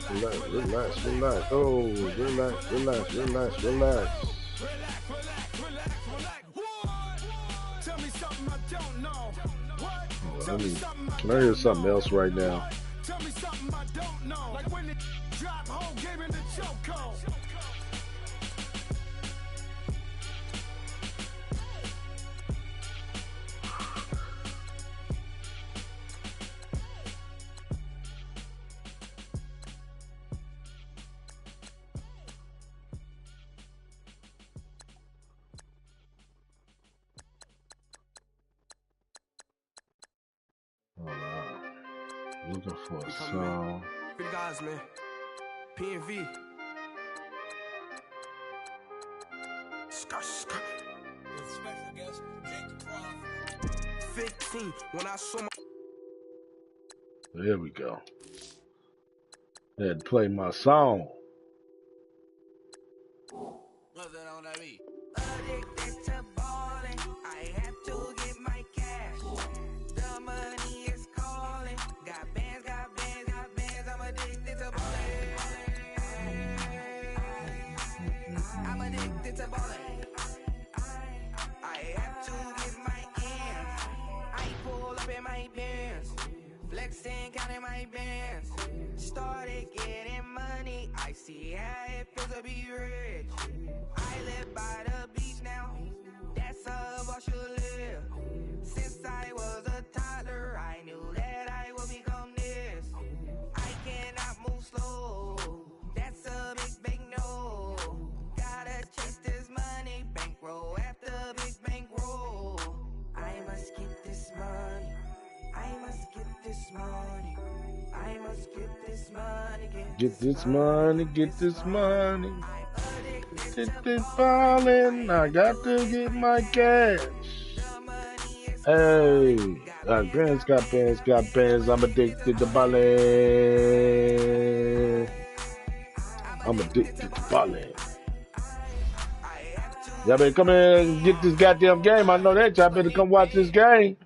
Relax, relax, relax. Oh, relax, relax, relax, relax. Oh, can I hear something else right now? Tell me something I don't know. Like when it drop home, gave in the chokehold. Looking for a song. Big guys, man. P&V. Special guest, Jake Crawford. 15. When I saw my. There we go. I had to play my song. What's that on that beat? Addicted to balling, I have to get my cash. The money is calling. Got bands, got bands, got bands. I'm addicted to balling. I'm addicted to balling. I have to get my ends. I pull up in my bands, flexing, counting my bands. Started getting money. I see how it feels to be rich. I live by the beach now. That's how I should live. Since I was a toddler, I knew that I would become this. I cannot move slow. That's a big no. Gotta chase this money, bankroll after big bankroll. I must get this money. I must get this money. I must get this money. Get this money, get this money. Get this ballin', I got to get my cash. Hey, got bands, got bands, got bands. I'm addicted to ballin'. I'm addicted to ballin'. Y'all better come in and get this goddamn game. I know that. Y'all better come watch this game.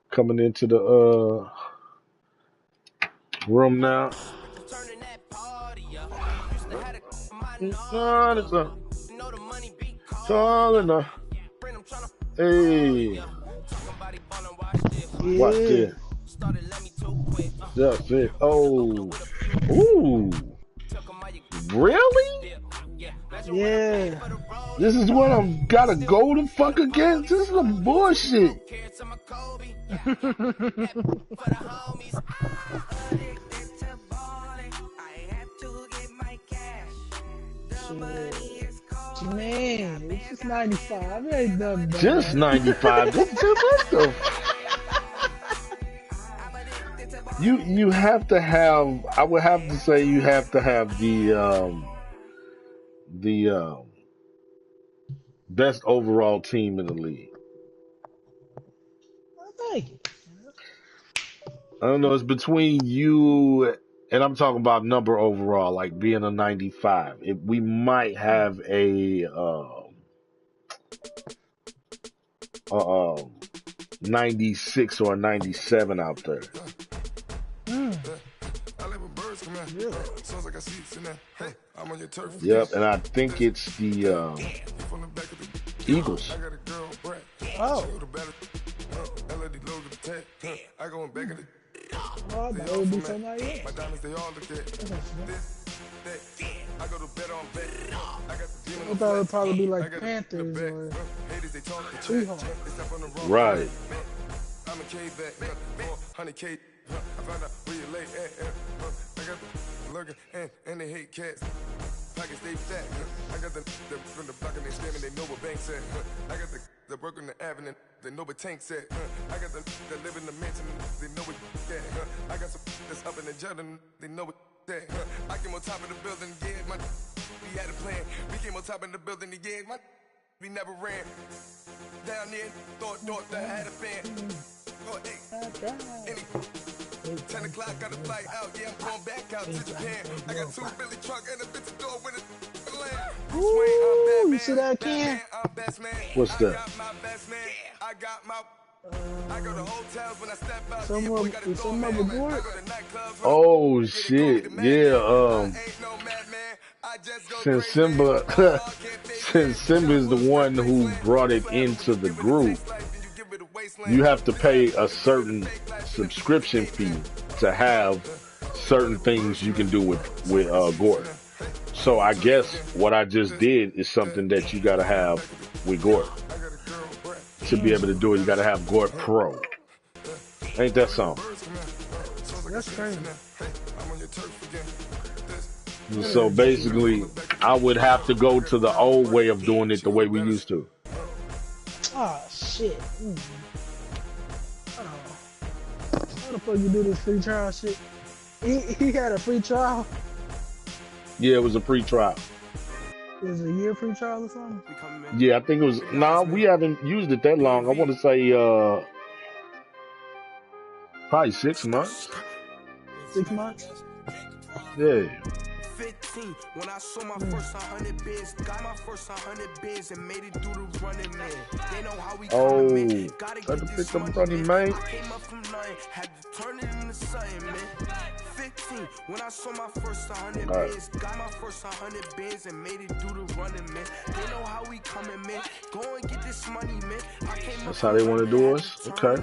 Coming into the room now. Hey, watch this. That's it. Oh, ooh, really? Yeah. This is what I'm gotta go to fuck against. This is some bullshit. Man, it's just 95. It ain't nothing bad. Just 95. What the? You have to have. I would have to say you have to have the best overall team in the league. I like it. I don't know. It's between you and I'm talking about number overall, like being a 95. We might have a 96 or a 97 out there. Yep, and I think it's the Eagles. Oh. Oh, that would be somebody else. I thought it would probably be like Panthers or Seahawks. Right. I found out where you lay at. I got the lurking and they hate cats. Pockets they fat. I got the from the block and they scamming, they know what banks at. I got the work on the avenue, they know what tanks at. I got the live in the mansion, they know what that. I got some that's up in the Jordan, they know what that. I came on top of the building, yeah, we had a plan. We came on top of the building, yeah, we never ran. Down there, thought that I had a fan. Oh, hey, 10 o'clock, got a flight out, yeah, I'm going back out to Japan. I got 2 Billy truck and a bitch door with a land. Ooh, you see that, Ken? What's that? I got my Some of Gort. Oh shit, yeah. Since Simba, since Simba is the one who brought it into the group, you have to pay a certain subscription fee to have certain things you can do with Gort. So I guess what I just did is something that you gotta have with Gort. To be able to do it, you gotta have Gort Pro. Ain't that something? That's crazy. So basically, I would have to go to the old way of doing it the way we used to. Oh shit. Oh. How the fuck you do this free trial shit? He had a free trial. Yeah, it was a free trial. It was a year free trial or something? Yeah, I think it was. Nah, we haven't used it that long. I want to say probably 6 months. 6 months? Yeah. 15 when I saw my first 100 bids, got my first 100 bids and made it through the running man. They know how we coming, man. Gotta get this money, man. I came up from nothing, had to turn it into something, man. 15 when I saw my first 100 bids, got my first 100 bids and made it through the running man. They know how we coming, man. Go and get this money, man. I came That's how they want to do us. Okay.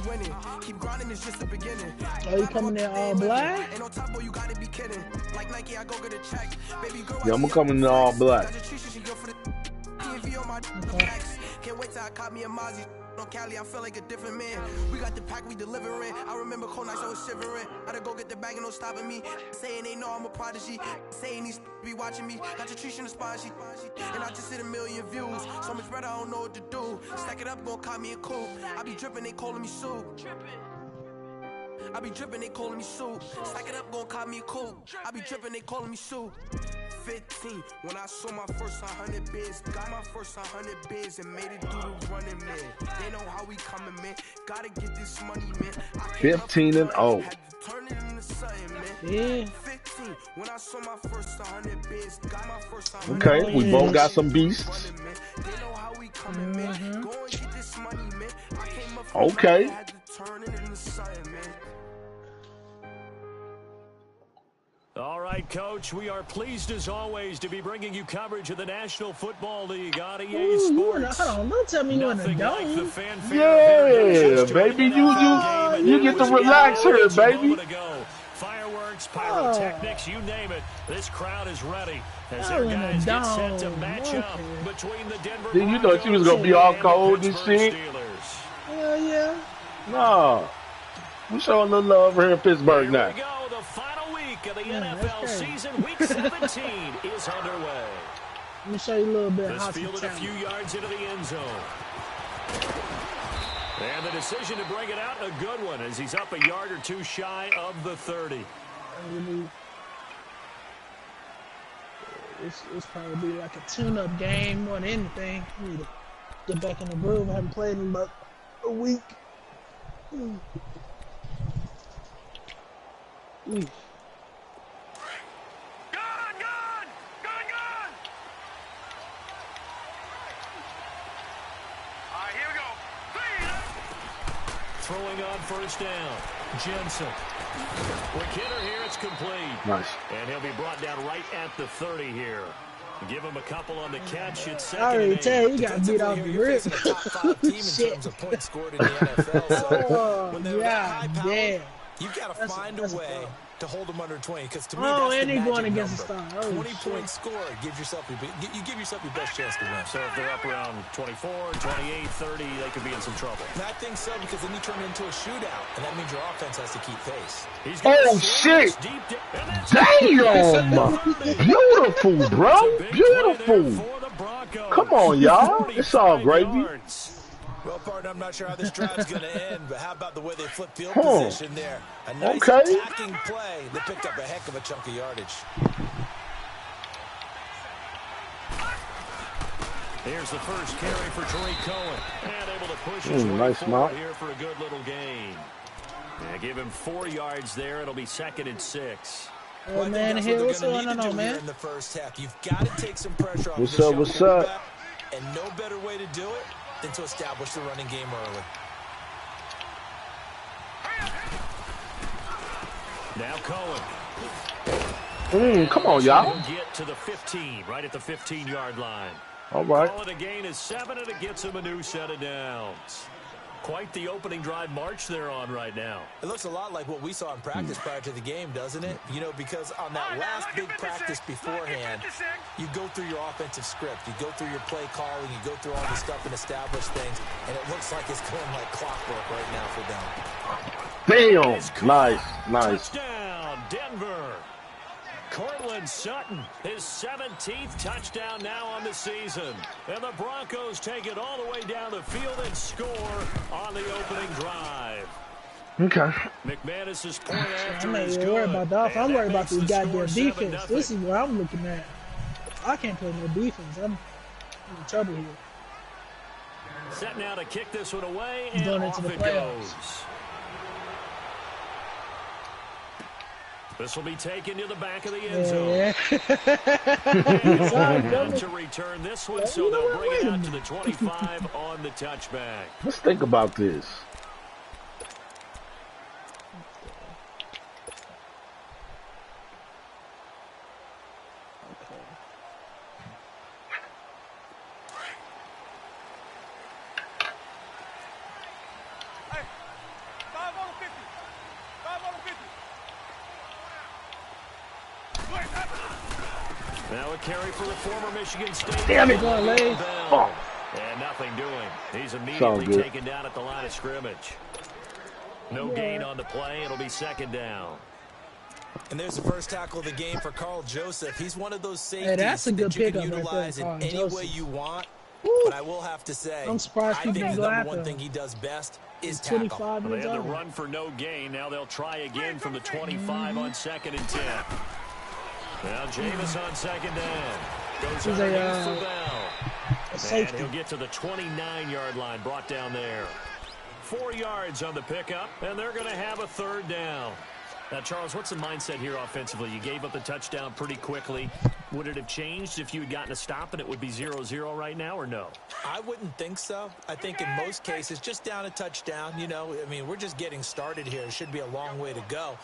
Winning. Keep grinding, it's just the beginning. Are you coming in all black? Ain't no top, boy, you gotta be kidding. Like Nike, I go get a check. Baby girl, yeah, I'm gonna come in all black. Can't wait till I caught me a Mozzie. On Cali, I feel like a different man. We got the pack, we delivering. I remember cold nights, I was shivering. Gotta go get the bag and no stopping me. Saying they know I'm a prodigy. Saying these be watching me. Got your trees in the spot, and I just hit 1 million views. So much better, I don't know what to do. Stack it up, gon' call me a coupe. I be dripping, they calling me soup. I be dripping, they calling me soup. Stack it up, gon' call me a coupe. I be dripping, they calling me soup. 15 when I saw my first 100 bids, got my first 100 bids and made it through the running man. They know how we coming, man. Gotta get this money, man. 15 and 0. Turn it into something, man. Yeah. 15 when I saw my first 100 bids, got my first 100. Okay, we both got some beasts. They know how we coming, man. Go and get this money, man. I came up Okay. had to turn it into something, man. All right, Coach, we are pleased as always to be bringing you coverage of the National Football League on EA Sports. Hold on, don't tell me you're in the dome. Yeah, baby, you get to relax here, baby. Fireworks, pyrotechnics, you name it. This crowd is ready as their guys get set to match up between the Denver Broncos. You thought she was gonna be all cold and shit? Hell yeah. No, we showing a little love here in Pittsburgh now. Here we go. The final week of the NFL season, week 17, is underway. Let me show you a little bit of this fielded a few yards into the end zone. And the decision to bring it out, a good one, as he's up a yard or two shy of the 30. It's probably be like a tune-up game more than anything. We need to get back in the groove. I haven't played in about a week. Gun! All right, here we go. Throwing on first down. Jensen. Quick hitter here, it's complete. Nice. And he'll be brought down right at the 30 here. Give him a couple on the catch. It's second. I already tell you, got beat off the rip. Shit. Of points scored in the NFL. So when they're that high power, you've got to find a way to hold them under 20. Because to me, that's and the he's going magic against the number. star. 20-point score gives yourself you give yourself your best chance to win. So if they're up around 24, 28, 30, they could be in some trouble. And I think so, because then you turn it into a shootout, and that means your offense has to keep pace. Oh shit! Damn! Beautiful, bro. Beautiful. Come on, y'all. It's all gravy. Well, partner, I'm not sure how this drive's going to end, but how about the way they flip field position there? A nice attacking play. They picked up a heck of a chunk of yardage. Here's the first carry for Tariq Cohen. And able to push his nice forward here for a good little gain. Yeah, give him 4 yards there. It'll be 2nd and 6. Oh, man, here, what's going on, man? In the first half, you've got to take some pressure off. What's up? And no better way to do it than to establish the running game early. Now Cohen. Come on, y'all. Get to the 15, right at the 15-yard line. All right. Call it a gain is 7, and it gets him a new set of downs. Quite the opening drive march they're on right now. It looks a lot like what we saw in practice prior to the game, doesn't it? You know, because on that last big practice beforehand, you go through your offensive script, you go through your play calling, you go through all the stuff and establish things, and it looks like it's going like clockwork right now for them. Damn! Nice. Touchdown, Denver. Cortland Sutton, his 17th touchdown now on the season. And the Broncos take it all the way down the field and score on the opening drive. Okay. McManus's point after I'm not is even good. worried about the offense. I'm worried about this this goddamn defense. This is what I'm looking at. I can't play no defense. I'm in trouble here. Set now to kick this one away, and Going into off the it playoffs. goes. This will be taken to the back of the end zone. To return this one, so they'll bring it out to the 25 on the touchback. Let's think about this. Now a carry for the former Michigan State. Damn it. Fuck. And nothing doing. He's immediately taken down at the line of scrimmage. No gain on the play. It'll be second down. And there's the first tackle of the game for Carl Joseph. He's one of those safeties that's a good that you can pickup utilize right there, in Carl any Joseph. way you want. Woo. But I will have to say, I'm surprised I people think didn't the go number after one him. thing he does best is He's tackle. 25 They years had the old. run for no gain. Now they'll try again from the 25 on 2nd and 10. Now Jameis on 2nd down. Goes He's underneath for Bell. a And safety. he'll get to the 29-yard line, brought down there. 4 yards on the pickup, and they're going to have a third down. Now, Charles, what's the mindset here offensively? You gave up the touchdown pretty quickly. Would it have changed if you had gotten a stop and it would be 0-0 right now, or no? I wouldn't think so. I think in most cases, just down a touchdown, you know, I mean, we're just getting started here. It should be a long way to go.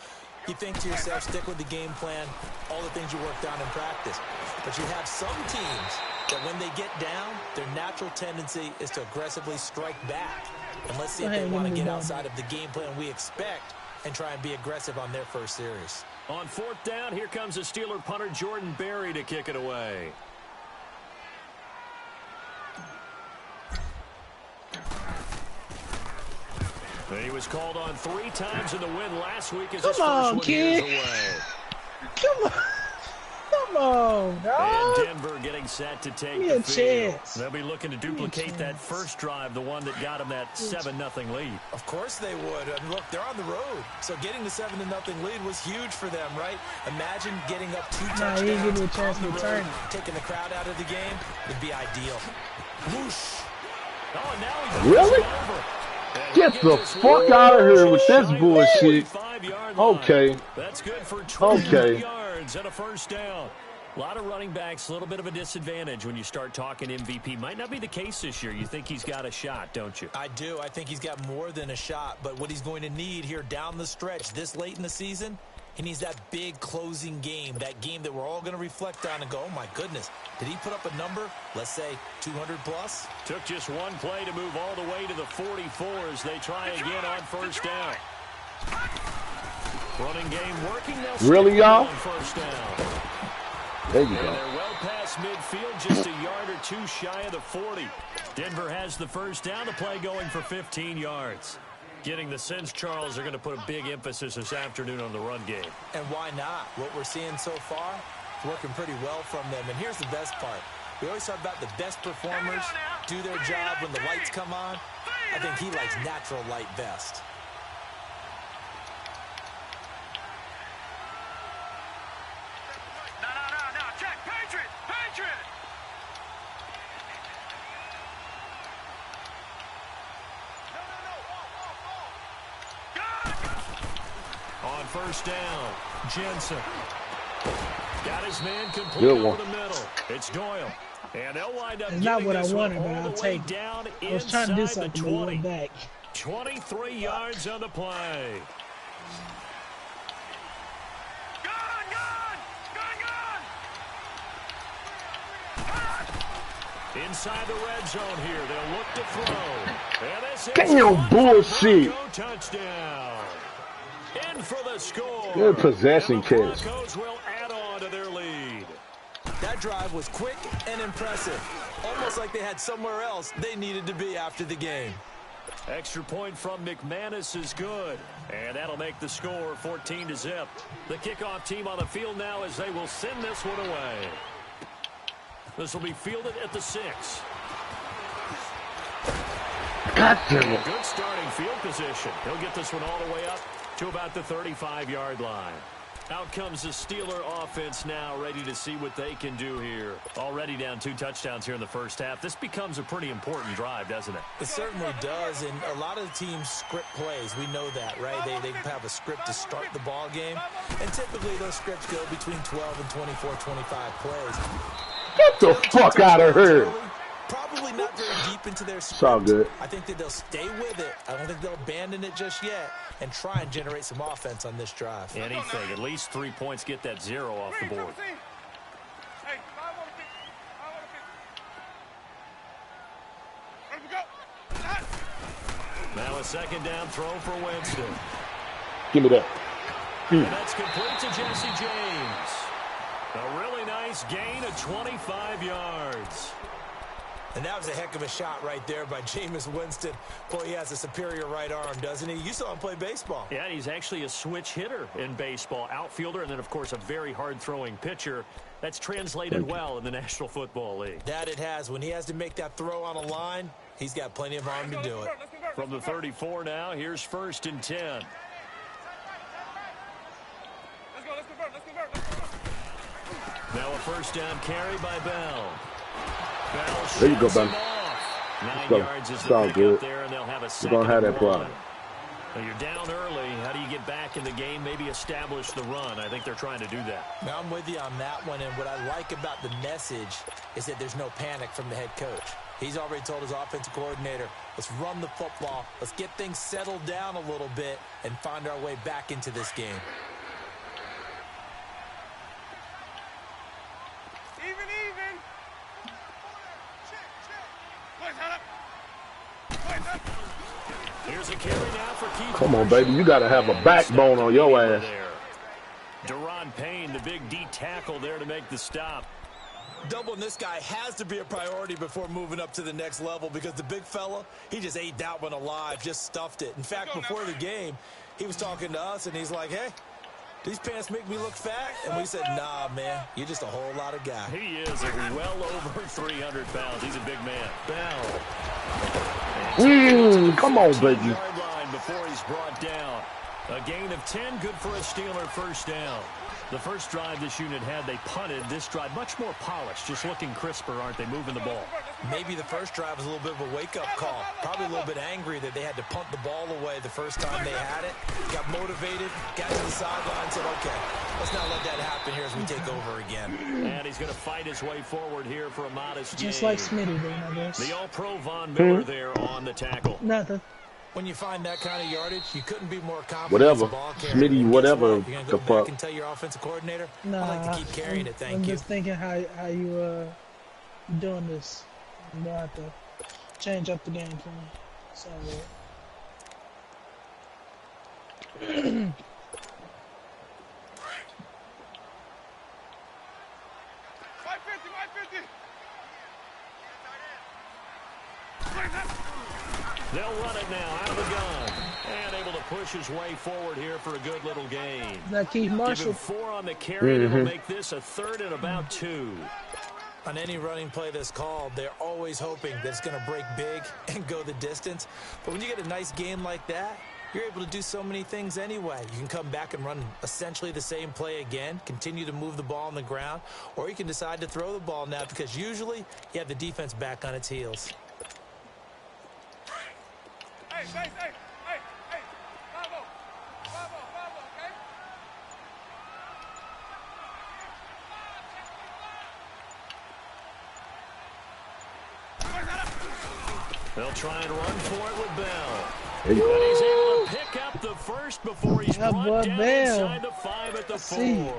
You think to yourself, stick with the game plan, all the things you worked on in practice. But you have some teams that when they get down, their natural tendency is to aggressively strike back. And let's see if they want to get outside of the game plan we expect and try and be aggressive on their first series. On 4th down, here comes the Steeler punter Jordan Berry to kick it away. And he was called on 3 times in the win last week as his first one years away. Come on, dog. And Denver getting set to take the field. They'll be looking to duplicate that first drive, the one that got them that 7-0 lead. Of course they would. I mean, look, they're on the road. So getting the 7-0 lead was huge for them, right? Imagine getting up 2 touchdowns he didn't give me a chance on the to road, return. taking the crowd out of the game would be ideal. Whoosh. Oh, and now he's Really? over. Get the fuck out of here with this bullshit. Okay. That's good for 20 yards and a first down. A lot of running backs, a little bit of a disadvantage when you start talking MVP. Might not be the case this year. You think he's got a shot, don't you? I do. I think he's got more than a shot. But what he's going to need here down the stretch this late in the season, he needs that big closing game, that game that we're all going to reflect on and go, oh, my goodness, did he put up a number, let's say 200 plus? Took just one play to move all the way to the 44 as they try again on first down. Running game working. Really, y'all? First down. There you go. And they're well past midfield, just a yard or 2 shy of the 40. Denver has the first down, the play going for 15 yards. Getting the sense, Charles, are going to put a big emphasis this afternoon on the run game. And why not? What we're seeing so far is working pretty well from them. And here's the best part. We always talk about the best performers do their job when the lights come on. I think he likes natural light best. No, check, Patriot! On first down, Jensen. Got his man complete over the middle. It's Doyle. And they'll wind up It's not what I this one wanted, but all I'll the way take it. down I was trying to do inside the something, but it 20. went back. 23 yards on the play. Inside the red zone here, they'll look to throw. And this is Damn bullshit. Bronco touchdown. In for the score. Good possession and the catch. Broncos will add on to their lead. That drive was quick and impressive. Almost like they had somewhere else they needed to be after the game. Extra point from McManus is good. And that'll make the score 14-0. The kickoff team on the field now as they will send this one away. This will be fielded at the 6. God damn it. Good starting field position. He'll get this one all the way up to about the 35-yard line. Out comes the Steeler offense now, ready to see what they can do here. Already down 2 touchdowns here in the first half. This becomes a pretty important drive, doesn't it? It certainly does, and a lot of the teams script plays. We know that, right? They have a script to start the ball game, and typically those scripts go between 12 and 24, 25 plays. Get the fuck out of here. Probably not very deep into their script. It's all good. I think that they'll stay with it. I don't think they'll abandon it just yet and try and generate some offense on this drive. Anything. At least 3 points get that 0 off the board. Now a second down throw for Winston. Give me that. And that's complete to Jesse James. A really nice gain of 25 yards. And that was a heck of a shot right there by Jameis Winston. Boy, he has a superior right arm, doesn't he? You saw him play baseball. Yeah, he's actually a switch hitter in baseball. Outfielder, and then, of course, a very hard-throwing pitcher. That's translated well in the National Football League. That it has. When he has to make that throw on a line, he's got plenty of arm to do it. From the 34 now, here's 1st and 10. Now a first down carry by Bell. Bell There you go, Ben. 9 yards is the Sound pick good. up there, and they'll have a We're second going to have that and problem. 1. Now you're down early. How do you get back in the game, maybe establish the run? I think they're trying to do that. Now, I'm with you on that one, and what I like about the message is that there's no panic from the head coach. He's already told his offensive coordinator, let's run the football, let's get things settled down a little bit and find our way back into this game. Here's a carry now for Keith. Come on, baby. You got to have a backbone on your ass. Deron Payne, the big D tackle there to make the stop. Doubling this guy has to be a priority before moving up to the next level because the big fella, he just ate that one alive, just stuffed it. In fact, before the game, he was talking to us, and he's like, hey, these pants make me look fat? And we said, nah, man, you're just a whole lot of guy. He is well over 300 pounds. He's a big man. Bell. Come on, baby. Yard line before he's brought down. A gain of 10, good for a Steeler first down. The first drive this unit had, they punted. This drive, much more polished, just looking crisper, aren't they, moving the ball? Maybe the first drive was a little bit of a wake-up call. Probably a little bit angry that they had to punt the ball away the first time they had it. Got motivated, got to the sideline, said, okay, let's not let that happen here as we take over again. And he's going to fight his way forward here for a modest gain. Just like Smitty then, I guess. The All-Pro Von Miller there on the tackle. Nothing. When you find that kind of yardage, you couldn't be more confident. Whatever. as a ball carrier. Smitty, And whatever You're going to go the back fuck. and tell your offensive coordinator, Nah, I'd like to keep carrying it, thank I'm you. just thinking how you doing this. You don't have to change up the game for me. So, 550. They'll run it now out of the gun. And able to push his way forward here for a good little gain. that Keith Give Marshall. him 4 on the carry. And it'll make this a 3rd and about 2. On any running play that's called, they're always hoping that it's going to break big and go the distance. But when you get a nice game like that, you're able to do so many things anyway. You can come back and run essentially the same play again, continue to move the ball on the ground, or you can decide to throw the ball now because usually you have the defense back on its heels. Hey, Bravo, okay? They'll try and run for it with Bell. There you But go. he's able to pick up the first before he's That brought boy down Bell. inside the 5 at the 4. See.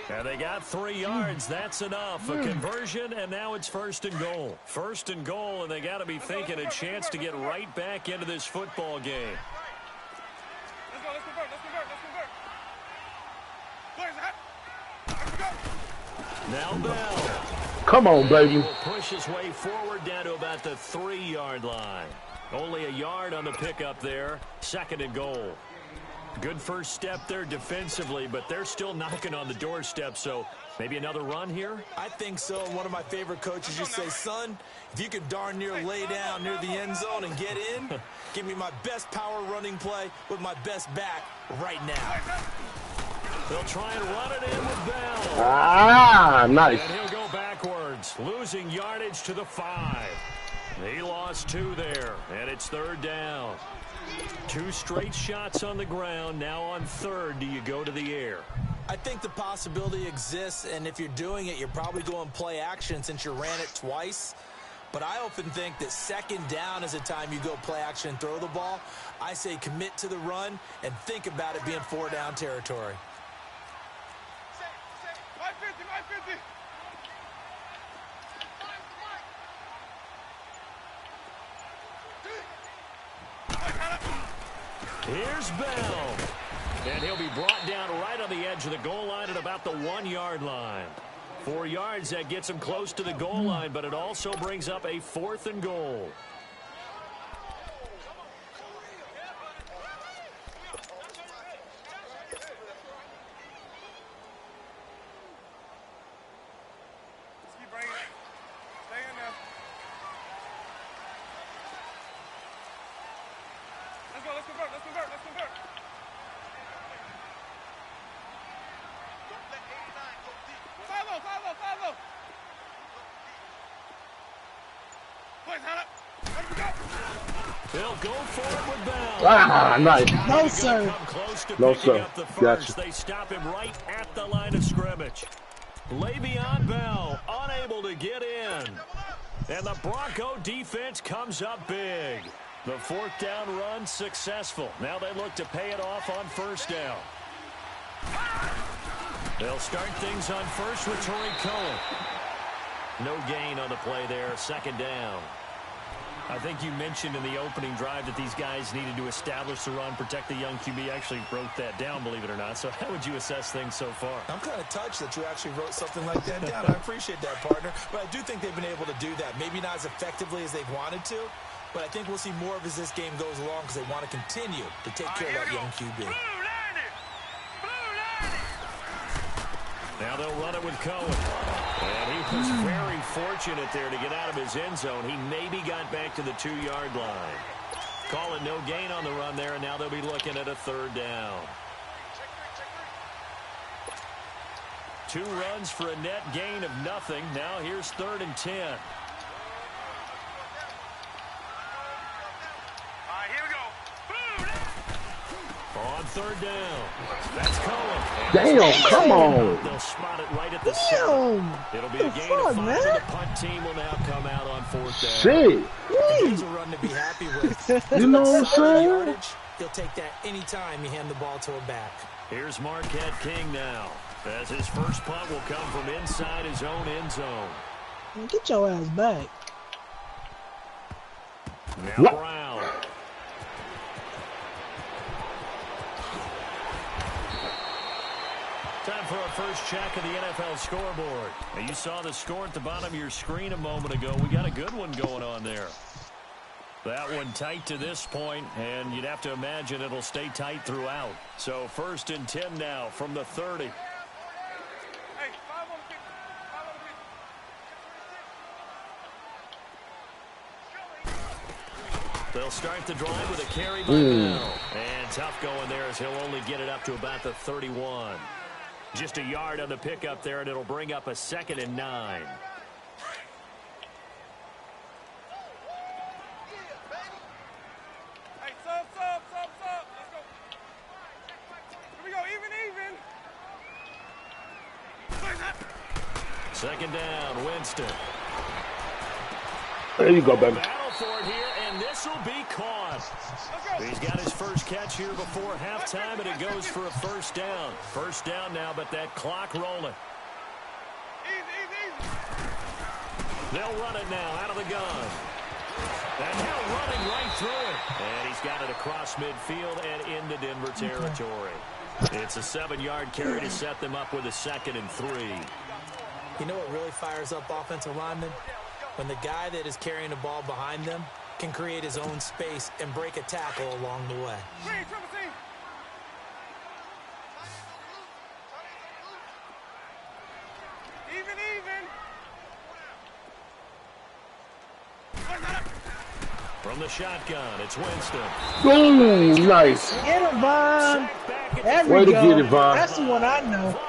And they got 3 yards. That's enough. A conversion, and now it's 1st and goal. 1st and goal, and they got to be thinking a chance to get right back into this football game. Let's go, let's convert, let's convert, let's convert. Now Bell. Come on, baby. He will push his way forward down to about the 3-yard line. Only a yard on the pickup there. 2nd and goal. Good first step there defensively, but they're still knocking on the doorstep, so maybe another run here? I think so. One of my favorite coaches used to say, son, if you could darn near lay down near the end zone and get in, give me my best power running play with my best back right now. They'll try and run it in with Bell. Ah, nice. And he'll go backwards, losing yardage to the 5. He lost 2 there, and it's 3rd down. 2 straight shots on the ground. Now on 3rd, do you go to the air? I think the possibility exists, and if you're doing it, you're probably going play action since you ran it twice. But I often think that 2nd down is a time you go play action and throw the ball. I say commit to the run and think about it being 4-down territory. Here's Bell. And he'll be brought down right on the edge of the goal line at about the 1-yard line. 4 yards, that gets him close to the goal line, but it also brings up a 4th and goal. They'll go for it with Bell. Ah, nice. No, sir. Close to No, picking sir. up the first. Gotcha. They stop him right at the line of scrimmage. Le'Veon Bell unable to get in. And the Bronco defense comes up big. The 4th down run successful. Now they look to pay it off on 1st down. They'll start things on 1st with Torrey Cohen. No gain on the play there. 2nd down. I think you mentioned in the opening drive that these guys needed to establish the run, protect the young QB. Actually wrote that down, believe it or not. So how would you assess things so far? I'm kind of touched that you actually wrote something like that down. I appreciate that, partner. But I do think they've been able to do that. Maybe not as effectively as they've wanted to, but I think we'll see more of as this game goes along because they want to continue to take care of that young QB. Now they'll run it with Cohen. And he was very fortunate there to get out of his end zone. He maybe got back to the 2-yard line. Calling no gain on the run there, and now they'll be looking at a 3rd down. 2 runs for a net gain of nothing. Now here's 3rd and 10. On 3rd down. That's Cohen. Damn, come on. They'll spot it right at the center. It'll be a gain of 5, and the punt team will now come out on 4th down. Shit. It's a run to be happy with. You know what I'm saying? Yardage, he'll take that anytime you hand the ball to a back. Here's Marquette King now, as his first punt will come from inside his own end zone. Get your ass back. Now What? Brown. Time for our first check of the NFL scoreboard. Now, you saw the score at the bottom of your screen a moment ago. We got a good one going on there. That one tight to this point, and you'd have to imagine it'll stay tight throughout. So 1st and 10 now from the 30. They'll start the drive with a carry by Bell. And tough going there as he'll only get it up to about the 31. Just a yard on the pickup there, and it'll bring up a 2nd and 9. Hey, sub. Let's go. Here we go, even. 2nd down, Winston. There you go, baby. Battle for it here, And this will be caught. He's got his first catch here before halftime, and it goes for a first down. First down now, but that clock rolling. They'll run it now out of the gun. And now running right through it. And he's got it across midfield and into Denver territory. It's a 7-yard carry to set them up with a 2nd and 3. You know what really fires up offensive linemen? When the guy that is carrying the ball behind them can create his own space and break a tackle along the way. From the shotgun, it's Winston. Ooh, nice. Get him, Von. There Way we to go. get it, Von. That's the one I know.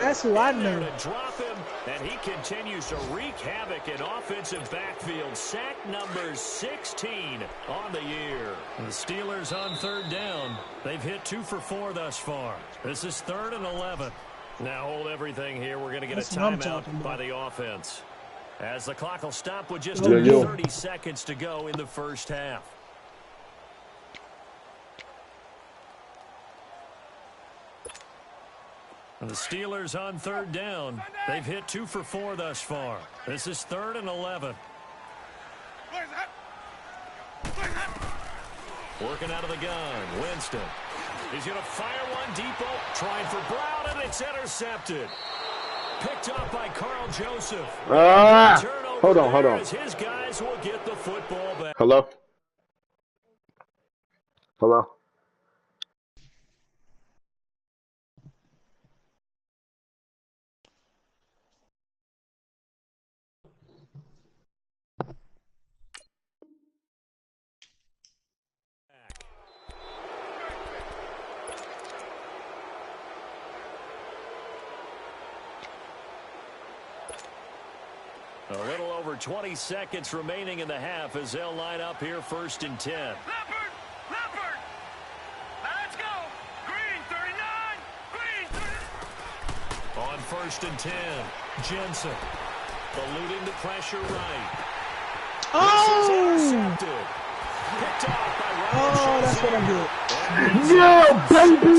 That's who I know. To drop him, and he continues to wreak havoc in offensive backfield. Sack number 16 on the year. And the Steelers on 3rd down. They've hit 2 for 4 thus far. This is 3rd and 11. Now hold everything here. We're going to get a timeout by the offense, as the clock will stop with just over 30 seconds to go in the first half. And the Steelers on 3rd down. They've hit 2 for 4 thus far. This is 3rd and 11. Working out of the gun, Winston. He's going to fire one deep, trying for Brown, and it's intercepted. Picked up by Carl Joseph. Hold on. His guys will get the football back. Hello? A little over 20 seconds remaining in the half as they'll line up here 1st and 10. Leopard! Let's go! Green 39! Green 39! On 1st and 10, Jensen eluding the pressure right. Oh! Intercepted. Picked off by Ryan That's what I Yeah, baby!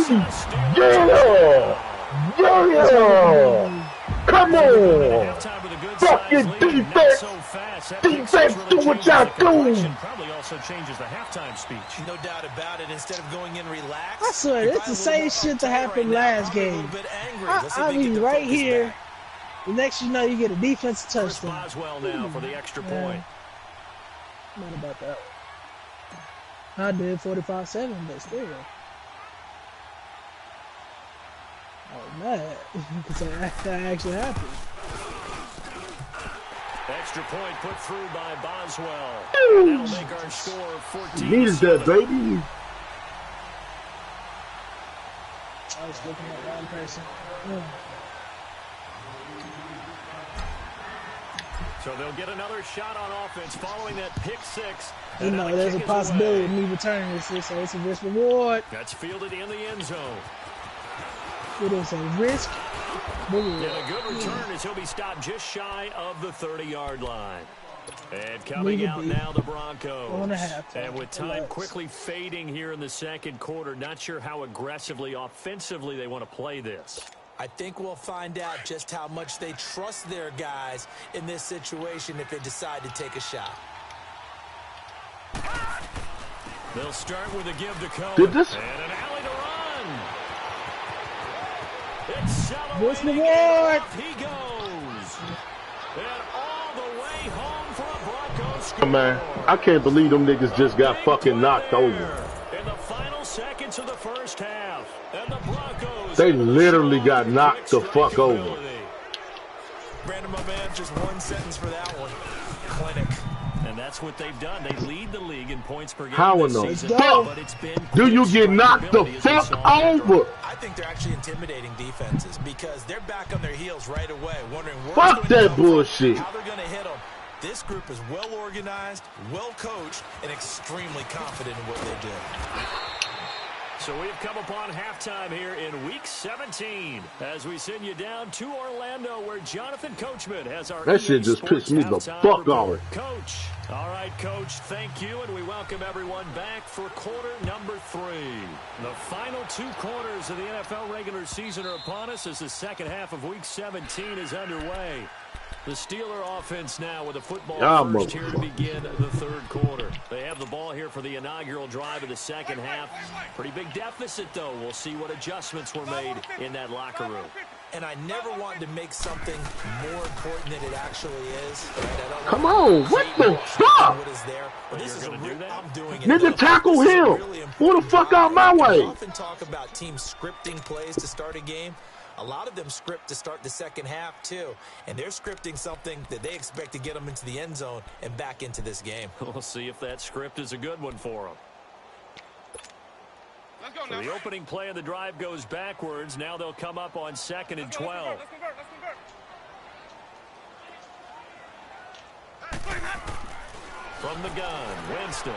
Yeah! Come on! Fucking defense! Defense, do what y'all do! Probably also changes the halftime speech. No doubt about it. Instead of going in relaxed, I swear, it's the same shit that happened last game. I mean, right here, the next you know, you get a defensive touchdown. Boswell now for the extra point. Not about that one. I did 45-7, but still. I was mad because that actually happened. Extra point put through by Boswell. That'll make our score 14. Needed that, baby. I was looking at one person. So they'll get another shot on offense following that pick 6. You know, there's a possibility of me returning this, so it's a risk reward. That's fielded in the end zone. It is a risk reward. And a good return as he'll be stopped just shy of the 30-yard line. And coming out now, the Broncos. And with time quickly fading here in the second quarter, not sure how aggressively, offensively they want to play this. I think we'll find out just how much they trust their guys in this situation if they decide to take a shot. They'll start with a give to Cohen. Did this? And an alley to run. It's celebrating. What's the reward? He goes. And all the way home for a Broncos score. Oh, man, I can't believe them niggas just got fucking knocked over. In the final seconds of the first half. And the Broncos. They literally got knocked the fuck over. Brandon, my man, just one sentence for that one. Clinic. And that's what they've done. They lead the league in points per game. How in the season, fuck but it's been do you get knocked the fuck over? I think they're actually intimidating defenses because they're back on their heels right away, wondering fuck that bullshit. How they're going to hit them. This group is well organized, well coached, and extremely confident in what they do. So we've come upon halftime here in Week 17 as we send you down to Orlando where Jonathan Coachman has our That EA shit just Sports pissed me the halftime fuck report. off. Coach. All right, Coach, thank you, and we welcome everyone back for quarter number 3. The final 2 quarters of the NFL regular season are upon us as the second half of Week 17 is underway. The Steeler offense now with the football first here to begin the third quarter. They have the ball here for the inaugural drive of the second half. Pretty big deficit, though. We'll see what adjustments were made in that locker room. And I never wanted to make something more important than it actually is. Right? Come on, what the fuck? What is there? But this is I'm doing it. Nigga, tackle him. Really Pull the fuck out my way. We often talk about teams scripting plays to start a game. A lot of them script to start the second half, too. And they're scripting something that they expect to get them into the end zone and back into this game. We'll see if that script is a good one for them. So the opening play of the drive goes backwards. Now they'll come up on 2nd and 12. From the gun, Winston.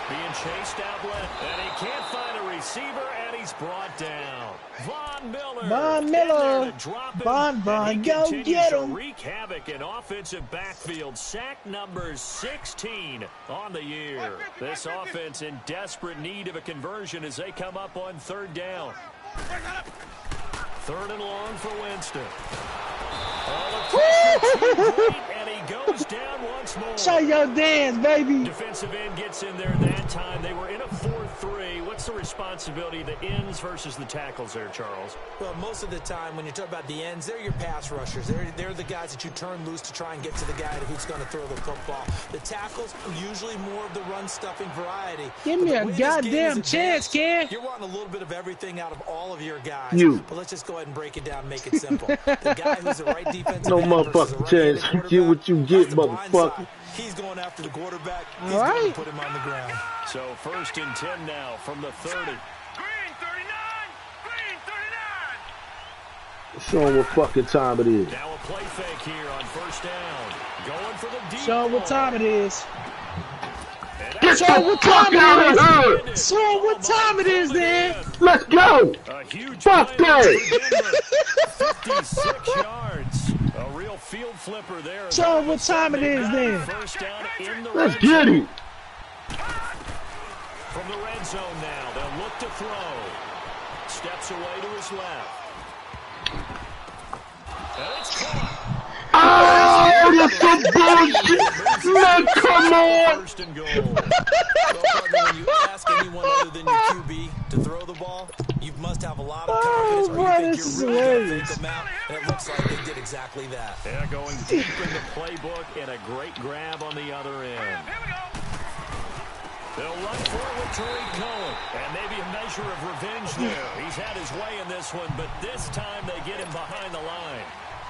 Being chased out left, and he can't find a receiver, and he's brought down. Von Miller. Von, go get him. Wreak havoc in offensive backfield. Sack number 16 on the year. This offense in desperate need of a conversion as they come up on 3rd down. 3rd and long for Winston. And he goes down once more. Show your dance, baby. Defensive end gets in there that time. They were in a 4-3. What's the responsibility of the ends versus the tackles there, Charles? Well, most of the time when you talk about the ends, they're your pass rushers. They're the guys that you turn loose to try and get to the guy who's going to throw the football. The tackles are usually more of the run-stuffing variety. Give me a goddamn chance, kid. You're wanting a little bit of everything out of all of your guys. But let's just go ahead and break it down and make it simple. The guy who's the right defensive no end motherfucking chance. Get what you get, motherfucker. He's going after the quarterback. He's All right. going to put him on the ground. So 1st and 10 now from the 30. Green 39. Green 39. Show them what fucking time it is. Now a play fake here on 1st down. Going for the deep Show 'em what time it is. Get Show 'em what time it is. Show 'em what time it is, then. Let's go. A huge Fuck play that. 56 yards. A real field flipper there. Show 'em what time it is, then. 1st down in the Let's red get zone. it. From the red zone now, they'll look to throw. Steps away to his left. And it's caught. Oh, that's some bullshit. Man, come on. 1st and goal. Well, partner, when you ask anyone other than your QB to throw the ball, you must have a lot of confidence, or you think you're really going to fake them out, and it looks like they did exactly that. Yeah, going deep in the playbook and a great grab on the other end. They'll run forward with Tariq Cohen, and maybe a measure of revenge there. He's had his way in this one, but this time they get him behind the line.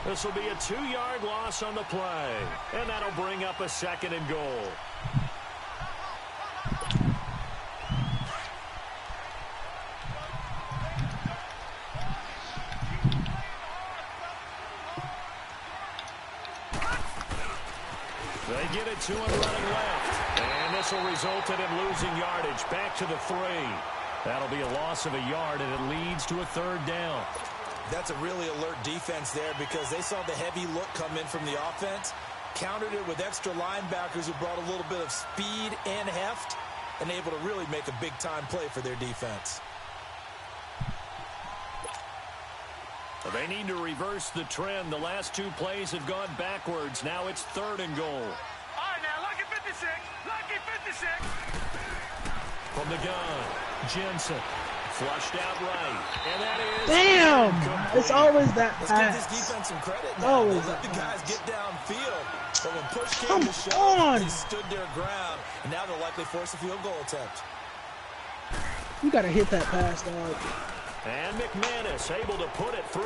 This will be a 2-yard loss on the play, and that'll bring up a 2nd and goal. They get it to him running left, and this will result in him losing yardage back to the 3. That'll be a loss of a yard, and it leads to a 3rd down. That's a really alert defense there because they saw the heavy look come in from the offense, countered it with extra linebackers who brought a little bit of speed and heft, and able to really make a big-time play for their defense. They need to reverse the trend. The last 2 plays have gone backwards. Now it's 3rd and goal. All right, now, lucky 56. Lucky 56. From the gun, Jensen. Flushed out right. And that is... Damn! complete. It's always that Let's give this pass. defense some credit now. Always They let the that guys pass. get downfield, but when push came Come to shove, on. they stood their ground, and now they'll likely force a field goal attempt. You gotta hit that pass, dog. And McManus able to put it through.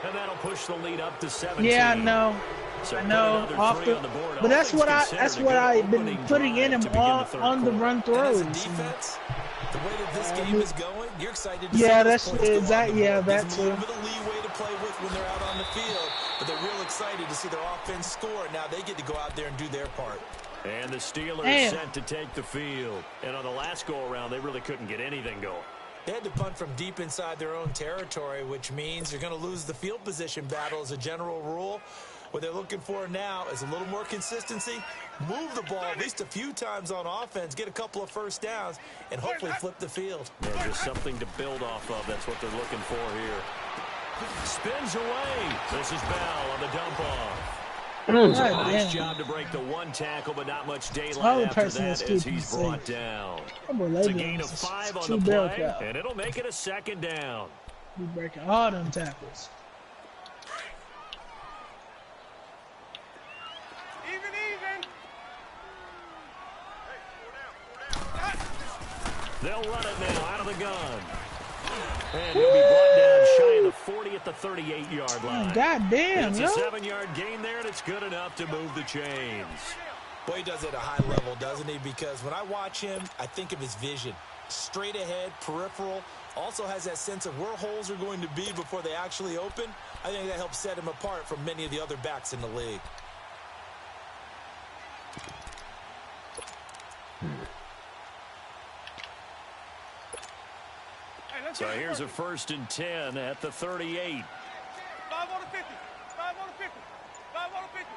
And that'll push the lead up to 17. Yeah, I know. So I know. off the board. But that's what I've been putting in him on the run And throws. as a defense, the way that this game is going, you're excited to see Yeah, those that's points go on exactly. the Yeah, board. that Gives them a too. little bit of leeway to play with when they're out on the field, but they're real excited to see their offense score. Now they get to go out there and do their part. And the Steelers Damn. set to take the field. And on the last last go-around, they really couldn't get anything going. They had to punt from deep inside their own territory, which means you're going to lose the field position battle as a general rule. What they're looking for now is a little more consistency, move the ball at least a few times on offense, get a couple of first downs, and hopefully flip the field. Yeah, just something to build off of. That's what they're looking for here. Spins away. This is Bell on the dump-off. Nice job to break the one tackle, but not much daylight after that as he's brought down. It's a gain of 5 on the play, and it'll make it a 2nd down. He's breaking all them tackles. They'll run it now out of the gun. And he'll be brought down shy of the 40 at the 38-yard line. God damn, it's a 7-yard gain there, and it's good enough to move the chains. Boy, he does it at a high level, doesn't he? Because when I watch him, I think of his vision. Straight ahead, peripheral. Also has that sense of where holes are going to be before they actually open. I think that helps set him apart from many of the other backs in the league. So here's a 1st and 10 at the 38. 5 on the 50. 5 on the 50. 5 on the 50.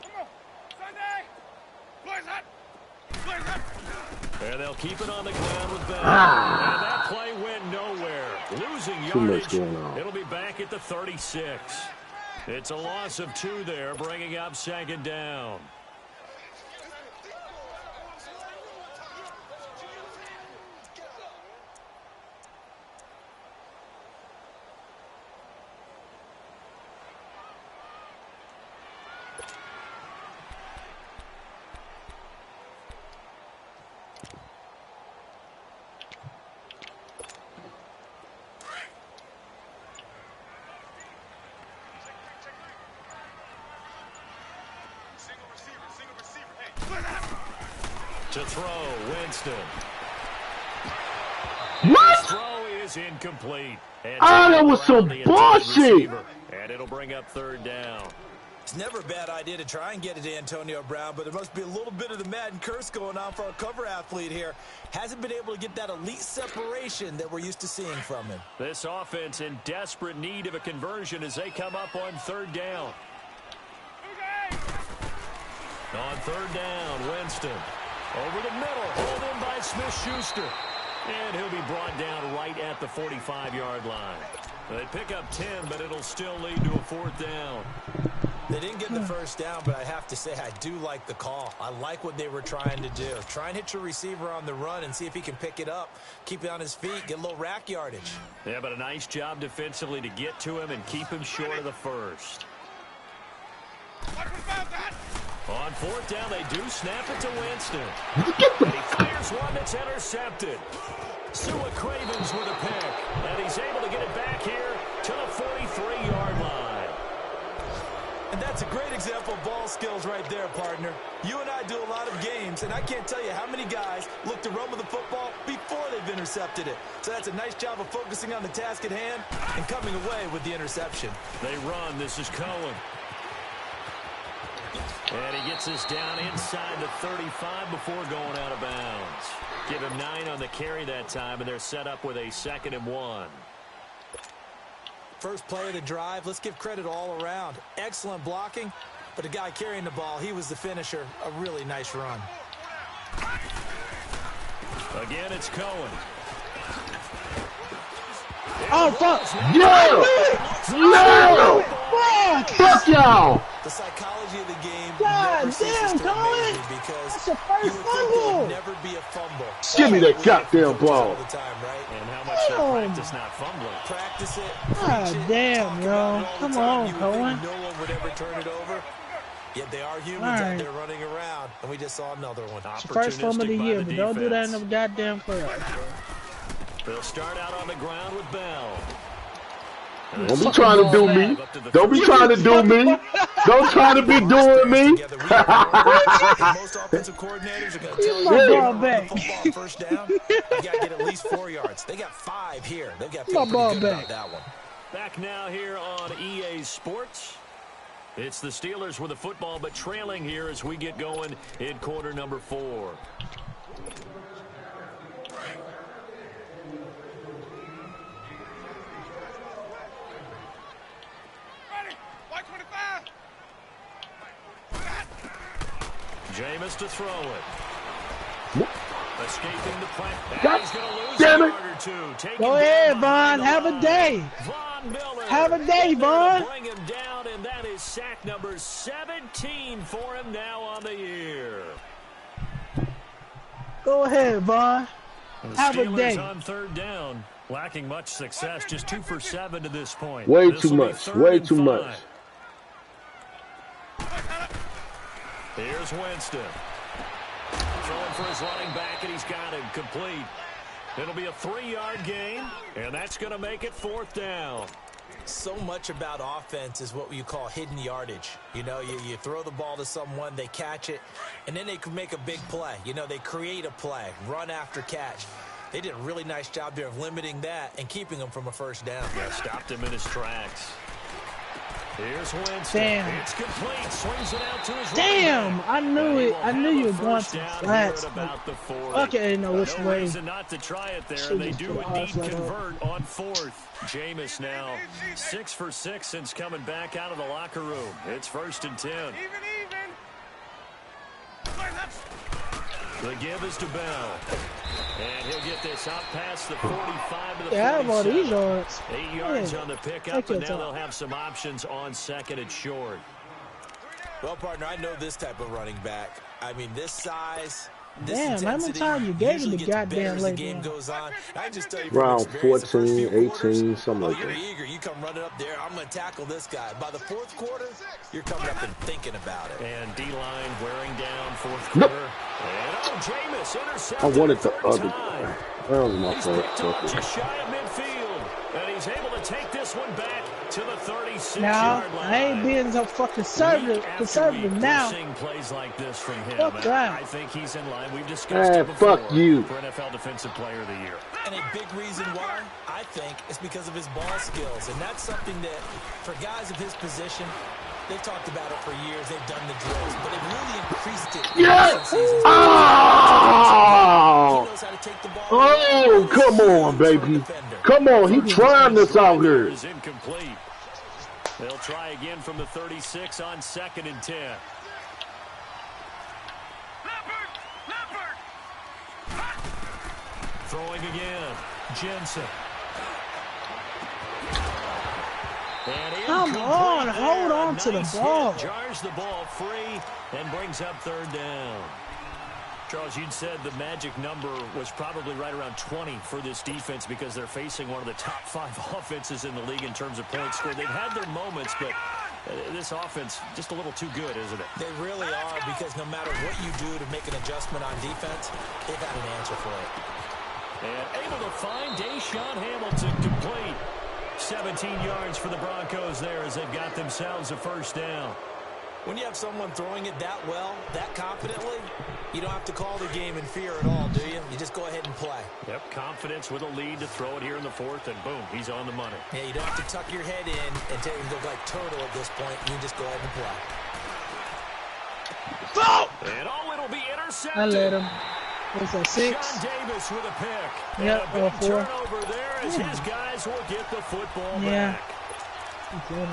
Come on. Sunday. Blaze hot. Blaze hot. And they'll keep it on the ground with Bell. And that play went nowhere. Losing yardage. It'll be back at the 36. It's a loss of 2 there, bringing up 2nd down. To throw, Winston. What? His throw is incomplete. And that was some bullshit. And it'll bring up 3rd down. It's never a bad idea to try and get it to Antonio Brown, but there must be a little bit of the Madden curse going on for our cover athlete here. Hasn't been able to get that elite separation that we're used to seeing from him. This offense in desperate need of a conversion as they come up on 3rd down. On 3rd down, Winston. Over the middle, hauled in by Smith-Schuster. And he'll be brought down right at the 45-yard line. They pick up 10, but it'll still lead to a 4th down. They didn't get the first down, but I have to say I do like the call. I like what they were trying to do. Try and hit your receiver on the run and see if he can pick it up, keep it on his feet, get a little rack yardage. Yeah, but a nice job defensively to get to him and keep him short of the first. On 4th down, they do snap it to Winston. And he fires one that's intercepted. Sua Cravens with a pick. And he's able to get it back here to the 43-yard line. And that's a great example of ball skills right there, partner. You and I do a lot of games, and I can't tell you how many guys look to run with the football before they've intercepted it. So that's a nice job of focusing on the task at hand and coming away with the interception. They run. This is Cohen. And he gets this down inside the 35 before going out of bounds. Give him 9 on the carry that time, and they're set up with a 2nd and 1. First play of the drive, let's give credit all around. Excellent blocking, but the guy carrying the ball, he was the finisher. A really nice run. Again, it's Cohen. Oh, fuck. No! Fuck y'all! The psychology of the game God never ceases damn, to Cohen! amaze me because That's the you first would think there fumble! would never be a fumble. Give me that goddamn ball. All the time, right? And how much they practice not fumbling. Practice it, God preach it, damn, talk yo. about it all the Come time. on, You would Cohen. think no one would ever turn it over. Yet they are humans All out right. there running around, and we just saw another one. It's the first fumble of the year, but don't do that in the defense. goddamn playoffs. They'll start out on the ground with Bell. Don't be trying to do me. Don't be trying to do me. Don't try to be doing me. Most offensive coordinators are going to tell you My to ball run back. the football first down. You got to get at least 4 yards. They got 5 here. They've got to My feel ball pretty good back. about that one. Back now here on EA Sports. It's the Steelers with the football, but trailing here as we get going in quarter number 4. Jameis to throw it. Escaping the play. God He's going to lose damn a it. yard or two. Taken Go down ahead, behind Von. the Have a line. day. Von Miller. Have a day, in there to Von. bring him down, and that is sack number 17 for him now on the year. Go ahead, Von. The Have a Steelers day. on third down, lacking much success, just 2 for 7 to this point. Way This too will be much. 3rd Way and too 5. much. Here's Winston. Throwing for his running back, and he's got him complete. It'll be a 3-yard gain, and that's going to make it 4th down. So much about offense is what you call hidden yardage. You know, you throw the ball to someone, they catch it, and then they can make a big play. You know, they create a play, run after catch. They did a really nice job there of limiting that and keeping him from a first down. Yeah, stopped him in his tracks. Here's Winston. Damn. It's complete. Swings it out to his Damn, right I knew back. it. I knew you were going First to down flats. here at about the 40. Okay, I didn't know which No way. reason not to try it there. Should've They just do put indeed outside up. convert on 4th. Jameis now 6 for 6 since coming back out of the locker room. It's 1st and 10. The give is to Bell. And he'll get this out past the 45 to the 47. Yeah, I have all these yards. 8 yards Yeah. on the pickup, Take your and now time. they'll have some options on 2nd and short. Well, partner, I know this type of running back. I mean, this size, this Damn, how many intensity times you gave usually him the gets better goddamn as the late game one? goes on. I just tell you from Round experience, the first 14, few quarters, 18, something like you're that. eager. You come running up there. I'm going to tackle this guy. By the 4th quarter, you're coming up and thinking about it. And D-line wearing down 4th Nope. quarter. And Jameis intercepted I wanted the 3rd other. time. That was my He's fault. picked off just shy of midfield. And he's able to take this one back to the 36-yard Now, line. I ain't being so fucking conservative We're now. seeing plays like this from him. Fuck And that. I think he's in line. We've discussed Hey, it before fuck you. for NFL Defensive Player of the Year. And a big reason why, I think, is because of his ball skills. And that's something that, for guys of his position, they've talked about it for years. They've done the drills, but they've really increased it in recent seasons. He Oh! knows how to take the ball. Oh, come on, baby. Come on, he trying this out here. Is incomplete. They'll try again from the 36 on 2nd and 10. Throwing again. Jensen. And Come on, hold on to the Nice ball. hit, jars the ball free and brings up 3rd down. Charles, you'd said the magic number was probably right around 20 for this defense because they're facing one of the top 5 offenses in the league in terms of points scored. They've had their moments, but this offense just a little too good, isn't it? They really are, because no matter what you do to make an adjustment on defense, they've got an answer for it. And able to find Deshaun Hamilton complete. 17 yards for the Broncos there as they've got themselves a 1st down. When you have someone throwing it that well, that confidently, you don't have to call the game in fear at all, do you? You just go ahead and play. Yep, confidence with a lead to throw it here in the 4th, and boom, he's on the money. Yeah, you don't have to tuck your head in and take and look like turtle at this point. You can just go ahead and play. And it'll be intercepted. I let him. What's that, 6? Sean Davis with a pick. Yep, and a big 4. turnover there as his guys will get the football Yeah. back.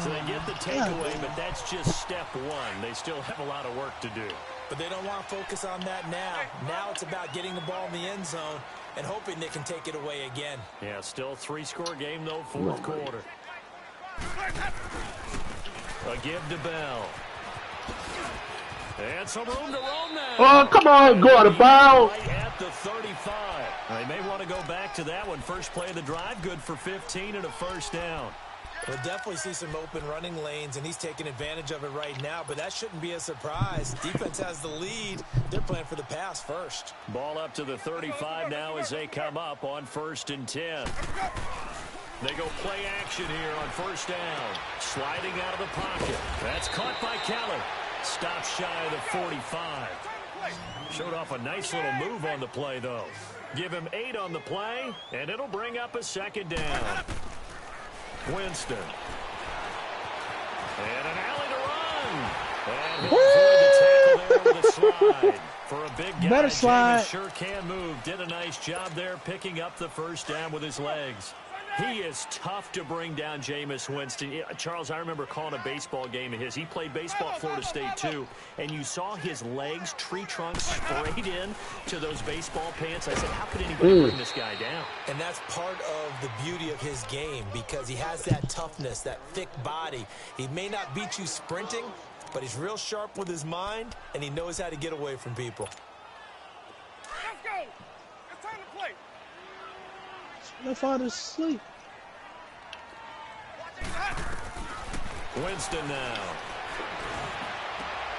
So they get the takeaway, but that's just step 1. They still have a lot of work to do. But they don't want to focus on that now. Now it's about getting the ball in the end zone and hoping they can take it away again. Yeah, still 3-score game, though, 4th quarter. A give to Bell. And some room to roam now. Oh, come on, go out of bounds. Right at the 35. They may want to go back to that one. First play of the drive, good for 15 and a 1st down. We'll definitely see some open running lanes, and he's taking advantage of it right now, but that shouldn't be a surprise. Defense has the lead. They're playing for the pass first. Ball up to the 35 now as they come up on 1st and 10. They go play action here on 1st down. Sliding out of the pocket. That's caught by Keller. Stop shy of the 45. Showed off a nice little move on the play, though. Give him 8 on the play, and it'll bring up a 2nd down. Winston. And an alley to run. And he'll avoid the tackle there with a slide. For a big guy, Better slide. Jameis sure can move. Did a nice job there picking up the 1st down with his legs. He is tough to bring down, Jameis Winston. Charles, I remember calling a baseball game of his. He played baseball at Florida State, too, and you saw his legs, tree trunks, sprayed in to those baseball pants. I said, how could anybody bring this guy down? And that's part of the beauty of his game because he has that toughness, that thick body. He may not beat you sprinting, but he's real sharp with his mind, and he knows how to get away from people. Let's go. It's time to play. My father's asleep. Winston now.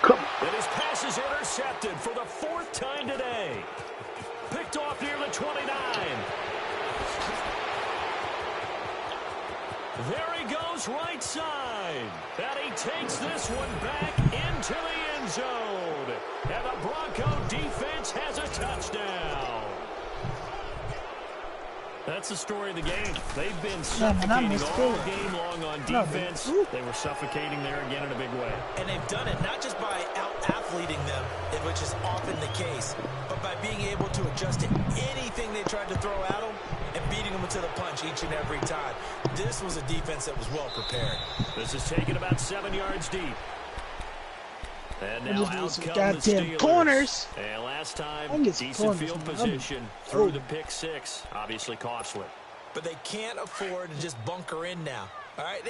Come. And his pass is intercepted for the 4th time today. Picked off near the 29. There he goes right side. And he takes this one back into the end zone. And the Bronco defense has a touchdown. That's the story of the game. They've been suffocating all game long on defense. They were suffocating there again in a big way. And they've done it not just by out-athleting them, which is often the case, but by being able to adjust to anything they tried to throw at them and beating them to the punch each and every time. This was a defense that was well prepared. This is taken about 7 yards deep. And now out come goddamn the Steelers. Corners. And last time, decent field position through the pick 6. Obviously costly. But they can't afford to just bunker in now. All right,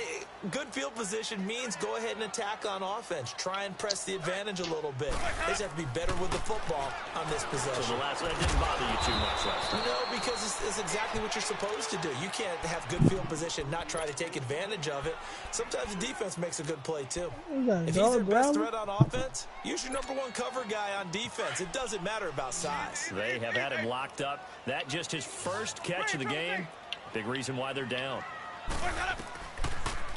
good field position means go ahead and attack on offense. Try and press the advantage a little bit. They just have to be better with the football on this possession. So that didn't bother you too much last time? No, because it's exactly what you're supposed to do. You can't have good field position, not try to take advantage of it. Sometimes the defense makes a good play, too. If he's their best threat on offense, use your #1 cover guy on defense. It doesn't matter about size. They have had him locked up. That just his first catch of the game. Big reason why they're down.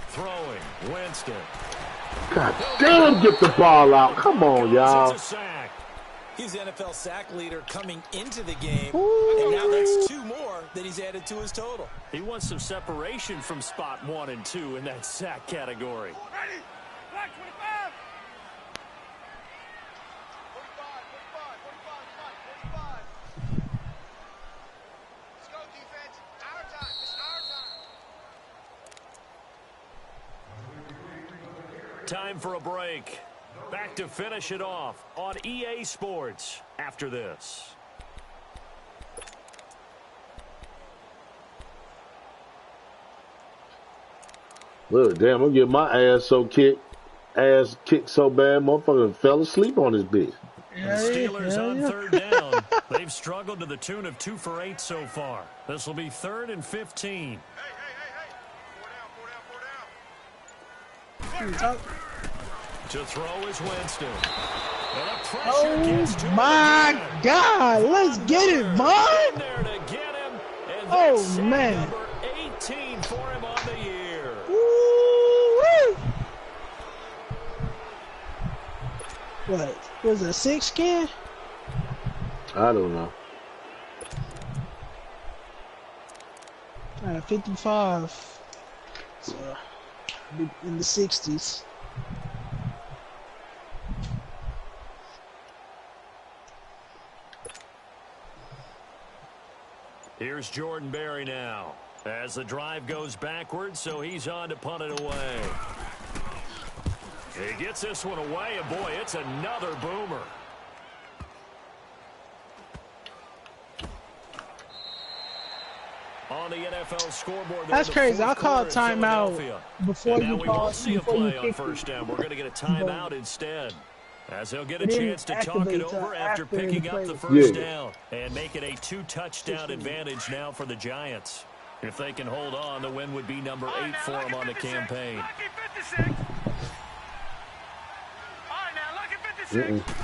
Throwing, Winston. God damn, get the ball out. Come on, y'all. He's the NFL sack leader coming into the game, and now that's 2 more that he's added to his total. He wants some separation from spot 1 and 2 in that sack category. Ready? Black 25. 45. Let's go, defense. Our time. It's our time. Time for a break. Back to finish it off on EA Sports after this. Look, damn, I'm getting my ass kicked so bad, motherfucker fell asleep on this bitch. And the Steelers on 3rd down. They've struggled to the tune of 2 for 8 so far. This will be 3rd and 15. Hey. 4 down. To throw is Winston. And a pressure gets to my him. God, let's get it, man. In there to get him. And Oh, that's man. number 18 for him on the year. Woo-wee. What? Was it a 6 scan? I don't know. 55. So, in the 60s. Here's Jordan Berry now. As the drive goes backwards, so he's on to punt it away. He gets this one away, and boy, it's another boomer. On the NFL scoreboard. That's crazy. I called timeout before you we called. won't see a Before you play on kicked first it. down. We're going to get a timeout instead. As they'll get a It didn't chance to talk it activate over till after after picking the up play. the first Yeah. down and make it a 2-touchdown advantage now for the Giants. If they can hold on, the win would be number 8 for them on the campaign.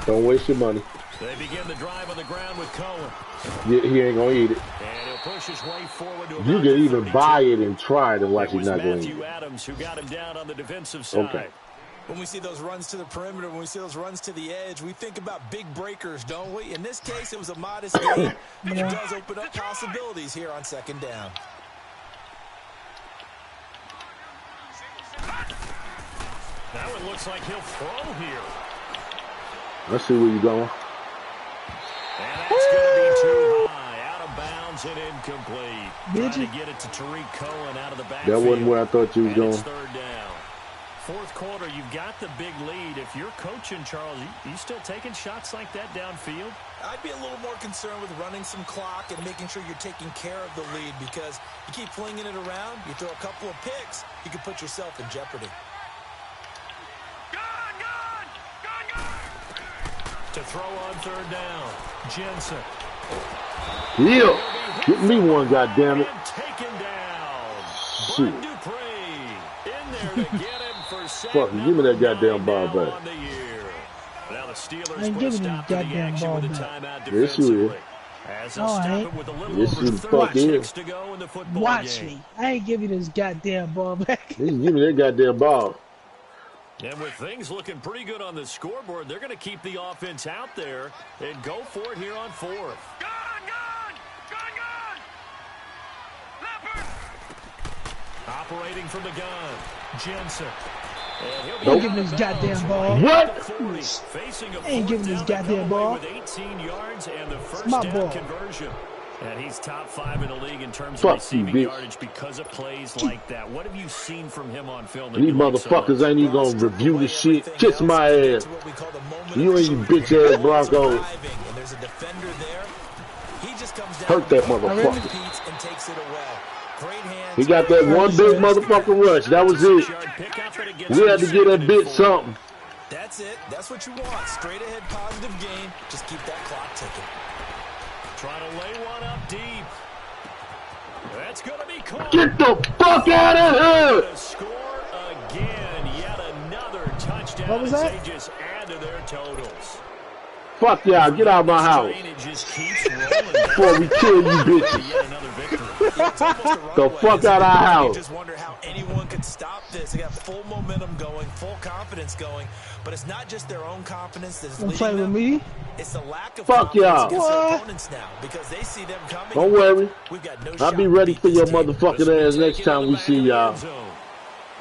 Don't waste your money. They begin the drive on the ground with Cohen. He ain't gonna eat it. And he'll push his way forward to You about can even 32. buy it and try it and watch It it was not going to eat Matthew it. Adams who got him down on the defensive side. Okay. When we see those runs to the perimeter, when we see those runs to the edge, we think about big breakers, don't we? In this case, it was a modest gain, but it does open up possibilities here on 2nd down. That one looks like he'll throw here. Let's see where you're going. And that's going to be too high, out of bounds and incomplete. Did Trying you? to get it to Tariq Cohen out of the That backfield. wasn't where I thought you was And going. it's third down. Fourth quarter, you've got the big lead. If you're coaching, Charles, you still taking shots like that downfield? I'd be a little more concerned with running some clock and making sure you're taking care of the lead, because you keep flinging it around, you throw a couple of picks, you can put yourself in jeopardy. To throw on third down, Jensen. Yeah. Get me one, goddammit. And taken down. Shit. Bud Dupree in there to get him for sack Fuck, give me that goddamn ball now back. on the year. Now the Steelers I ain't put a giving you stop to the goddamn action ball with a back. timeout Yes, you will. defensively. As they'll No, I stop ain't. it with a little Yes, over you the fuck 30 is. ticks to go in the football Watch game. me. I ain't giving you this goddamn ball back. Just give me that goddamn ball. And with things looking pretty good on the scoreboard, they're going to keep the offense out there and go for it here on fourth. Operating from the gun, Jensen. And he'll be Ain't out giving of this bounds goddamn right ball. at What? the 40. Facing a Ain't giving fourth this down to goddamn come away ball. with 18 yards and the first my down ball. conversion. And he's top 5 in the league in terms Fuck of receiving you, bitch. yardage because of plays like that. What have you seen from him on film? that These you like so much? motherfuckers ain't even gonna review the shit. Kiss my ass. You and you bitch ass Broncos. And there's a defender there. He just comes down Hurt that and motherfucker. repeats and takes it away. Great hands. He got that one big motherfucking rush. That was it. We had to get that bitch something. That's it. That's what you want. Straight ahead positive game. Just keep that clock ticking. Trying to lay one up deep. That's going to be caught. Get the fuck out of here! To score again. Yet another touchdown. What was as that? They just add to their totals. Fuck y'all, get out of my house Train, it just keeps rolling. before we kill you bitches. Yet another victory. The fuck out of our You house. just wonder how anyone could stop this. They got full momentum going, full confidence going, but it's not just their own confidence that's Don't leading play with them. me. It's the lack of Fuck confidence y'all. against their What? opponents now because they see them coming. Don't worry. We've got no I'll shot be to ready beat for this your team. motherfucking ass next time we see y'all.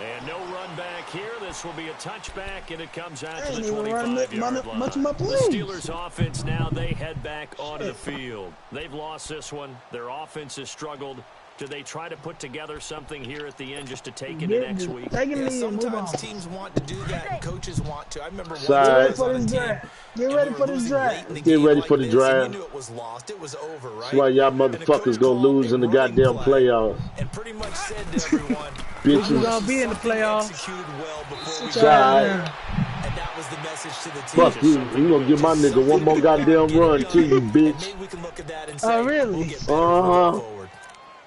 And no run back here. This will be a touchback, and it comes out I to ain't the even running 25-yard line. much of my The plays. Steelers' offense now, they head back onto the field. They've lost this one. Their offense has struggled. Do they try to put together something here at the end just to take it next week? Take it Yeah, easy and move on. sometimes teams want to do that, and coaches want to. I remember one Side. time I Get was ready on for a this team, draft. Get and ready we for were this losing draft. late in the Get game ready like for the this, and draft. we knew it was lost. It was over, right? That's why y'all And the motherfuckers coach gonna called lose a in the running goddamn play playoffs. and pretty much said to everyone, We're Bitches. gonna be in the something playoffs. executed well before we Sit your got ass there. down. And that was the message to the team. Fuck you. You gonna give my nigga one more goddamn run too, you And bitch. maybe we can look at that and say, Oh, really? we'll get better as we go Uh-huh. forward.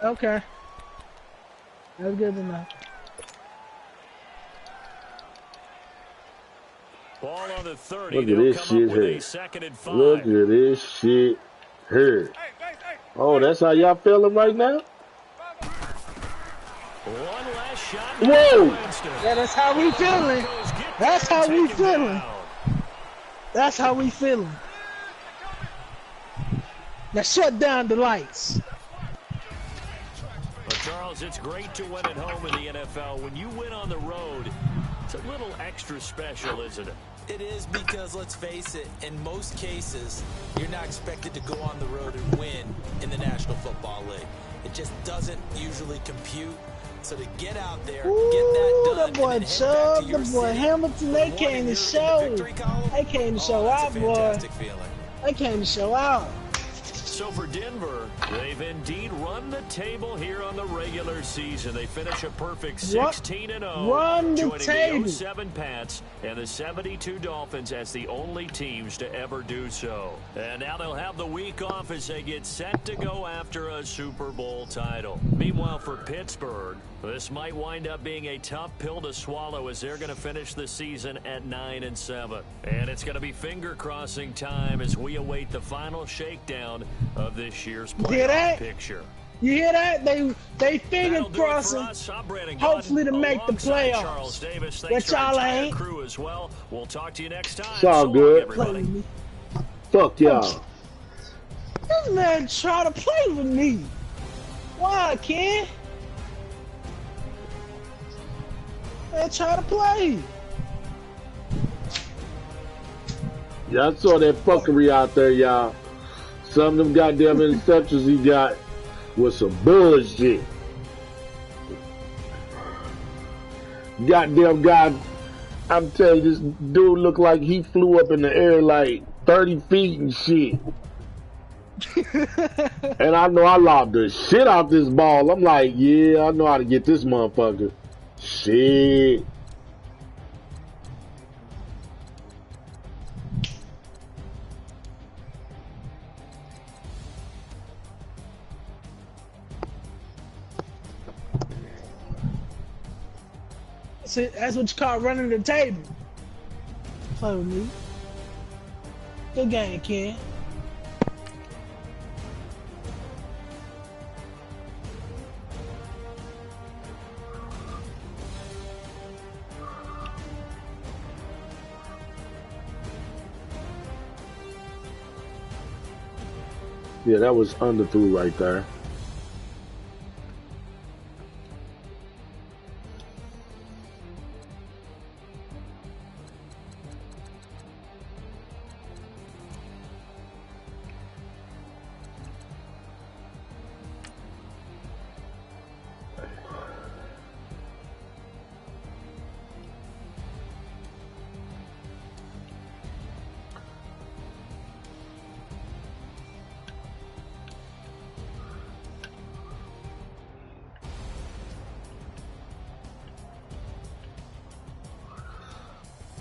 Okay. That's good enough. Ball on the 30. Look at They'll this come shit up with here. a 2nd and 5. Look at this shit here. Oh, that's how y'all feeling right now? One last shot. Whoa! Yeah, that's how we feeling. That's how we feeling. That's how we feeling. Now shut down the lights. Well, Charles, it's great to win at home in the NFL. When you win on the road, it's a little extra special, isn't it? It is because, let's face it, in most cases, you're not expected to go on the road and win in the National Football League. It just doesn't usually compute. So to get out there, Ooh, get that done, that boy and then head back Chubb, to your the boy city Hamilton, with they one came in to your show. victory column. They came to show that's out, a boy. fantastic feeling. They came to show out. So for Denver, they've indeed run the table here on the regular season. They finish a perfect 16-0, Run the joining table. the 07 Pats and the 72 Dolphins as the only teams to ever do so. And now they'll have the week off as they get set to go after a Super Bowl title. Meanwhile, for Pittsburgh, this might wind up being a tough pill to swallow as they're going to finish the season at 9-7. And it's going to be finger-crossing time as we await the final shakedown of this year's Hear playoff that? picture. You hear that? They finger That'll do it for crossing. us. I'm Brandon Hopefully to Gunn, make the alongside playoffs. Charles Davis. But Thanks to our y'all entire ain't. crew as well. We'll talk to you next time. It's all So long, good. Play everybody. with me. Fuck y'all. This man try to play with me. Why, kid? Man try to play. Y'all saw that fuckery out there, y'all. Some of them goddamn interceptions he got. with some bullshit. Goddamn guy, I'm telling you, this dude looked like he flew up in the air like 30 feet and shit. And I know I lobbed the shit out this ball. I'm like, yeah, I know how to get this motherfucker. Shit. See, that's what you call running the table. Play with me. Good game, Ken. Yeah, that was underthrew right there.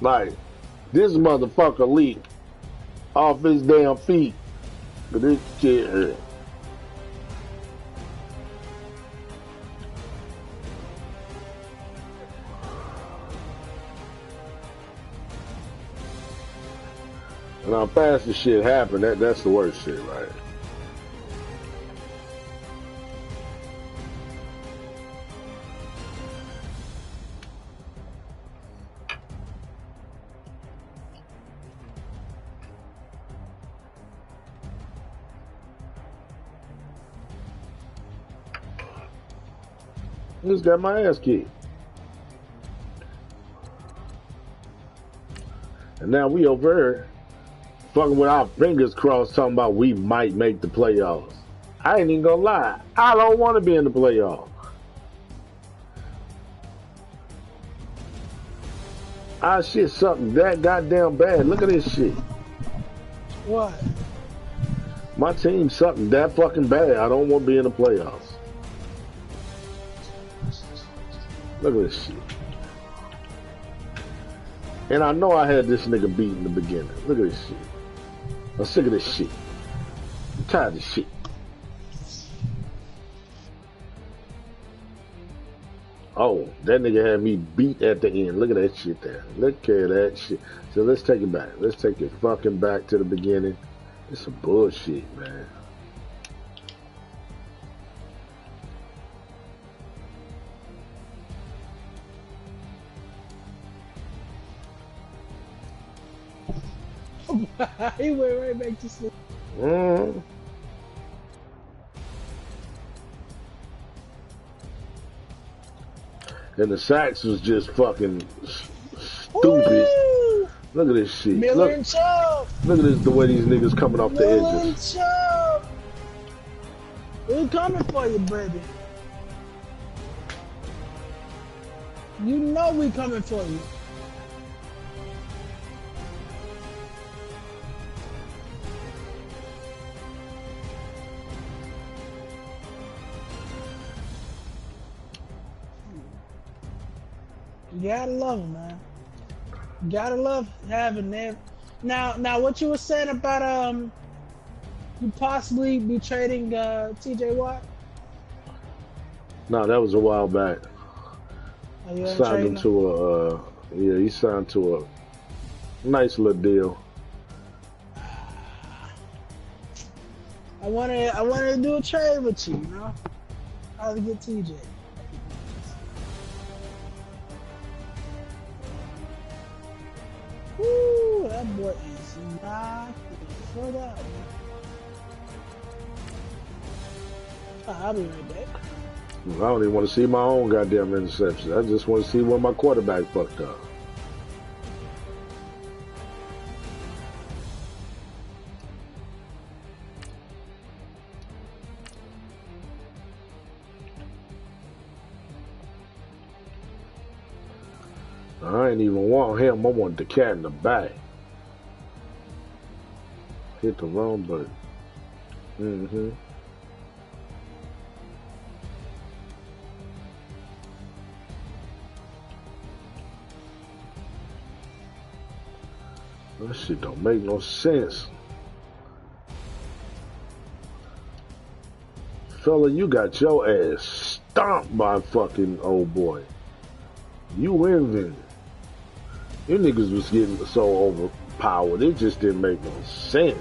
Like, this motherfucker leaped off his damn feet. But this shit hurt. And how fast this shit happened, that's the worst shit, right? I just got my ass kicked. And now we over here fucking with our fingers crossed talking about we might make the playoffs. I ain't even gonna lie. I don't want to be in the playoffs. Our shit something that goddamn bad. Look at this shit. What? My team's something that fucking bad. I don't want to be in the playoffs. Look at this shit. And I know I had this nigga beat in the beginning. Look at this shit. I'm sick of this shit. I'm tired of this shit. Oh, that nigga had me beat at the end. Look at that shit there. Look at that shit. So let's take it back. Let's take it fucking back to the beginning. It's some bullshit, man. He went right back to sleep. Mm. And the sacks was just fucking stupid. Woo! Look at this shit. Miller and Chubb. Look at this, the way these niggas coming off the Miller and edges. Chubb. We're coming for you, baby. You know we coming for you. You gotta love him, man. You gotta love having them. Now, what you were saying about you possibly be trading T.J. Watt? No, that was a while back. Oh, you Signed him to a, yeah, he signed to a nice little deal. I wanted to do a trade with you, you know? How to get TJ. Woo, that boy is not shut up. I'll be right back. I don't even want to see my own goddamn interceptions. I just want to see when my quarterback fucked up. I ain't even want him. I want the cat in the bag. Hit the wrong button. Mm-hmm. That shit don't make no sense. Fella, you got your ass stomped by fucking old boy. You winning. You niggas was getting so overpowered. It just didn't make no sense.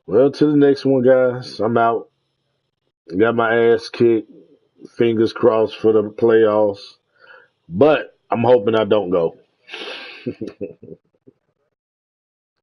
Well, to the next one, guys. I'm out. Got my ass kicked. Fingers crossed for the playoffs. But I'm hoping I don't go.